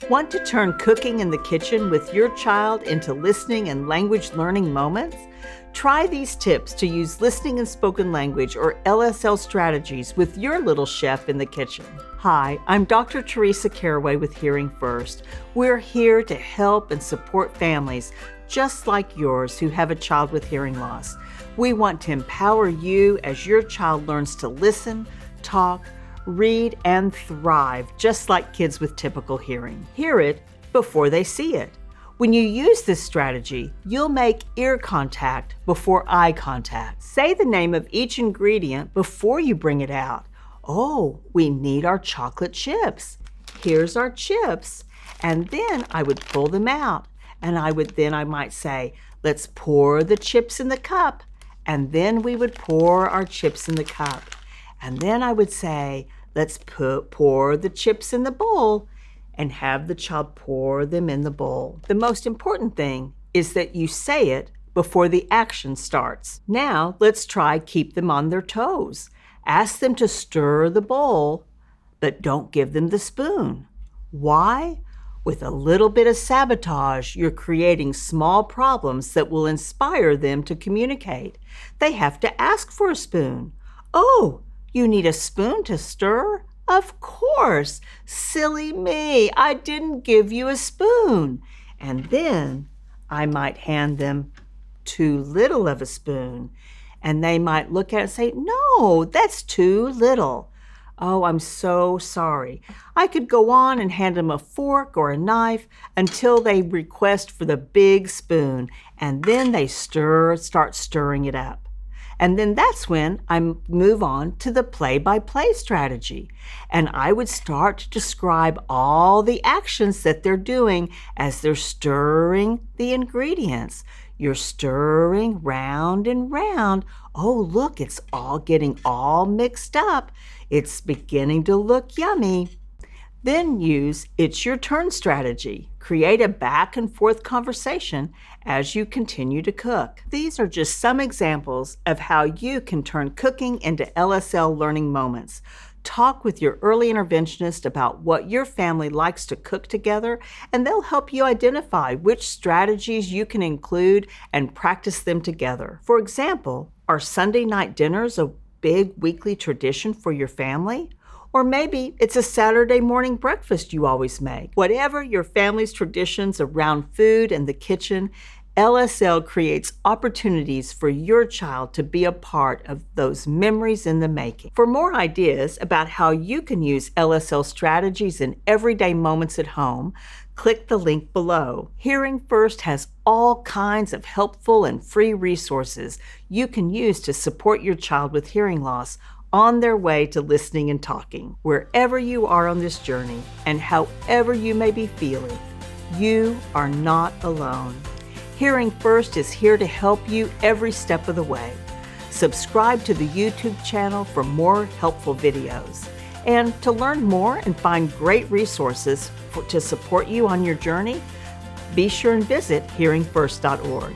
Want to turn cooking in the kitchen with your child into listening and language learning moments? Try these tips to use listening and spoken language, or LSL strategies, with your little chef in the kitchen. Hi, I'm Dr. Teresa Caraway with Hearing First. We're here to help and support families just like yours who have a child with hearing loss. We want to empower you as your child learns to listen, talk, read, and thrive just like kids with typical hearing. Hear it before they see it. When you use this strategy, you'll make ear contact before eye contact. Say the name of each ingredient before you bring it out. Oh, we need our chocolate chips. Here's our chips. And then I would pull them out. And I might say, let's pour the chips in the cup. And then we would pour our chips in the cup. And then I would say, let's pour the chips in the bowl, and have the child pour them in the bowl. The most important thing is that you say it before the action starts. Now, let's try keep them on their toes. Ask them to stir the bowl, but don't give them the spoon. Why? With a little bit of sabotage, you're creating small problems that will inspire them to communicate. They have to ask for a spoon. Oh, you need a spoon to stir? Of course. Silly me. I didn't give you a spoon. And then I might hand them too little of a spoon. And they might look at it and say, no, that's too little. Oh, I'm so sorry. I could go on and hand them a fork or a knife until they request for the big spoon. And then they start stirring it up. And then that's when I move on to the play-by-play strategy. And I would start to describe all the actions that they're doing as they're stirring the ingredients. You're stirring round and round. Oh, look, it's all getting all mixed up. It's beginning to look yummy. Then use It's Your Turn strategy. Create a back and forth conversation as you continue to cook. These are just some examples of how you can turn cooking into LSL learning moments. Talk with your early interventionist about what your family likes to cook together, and they'll help you identify which strategies you can include and practice them together. For example, are Sunday night dinners a big weekly tradition for your family? Or maybe it's a Saturday morning breakfast you always make. Whatever your family's traditions around food and the kitchen, LSL creates opportunities for your child to be a part of those memories in the making. For more ideas about how you can use LSL strategies in everyday moments at home, click the link below. Hearing First has all kinds of helpful and free resources you can use to support your child with hearing loss on their way to listening and talking. Wherever you are on this journey and however you may be feeling, you are not alone. Hearing First is here to help you every step of the way. Subscribe to the YouTube channel for more helpful videos. And to learn more and find great resources to support you on your journey, be sure and visit hearingfirst.org.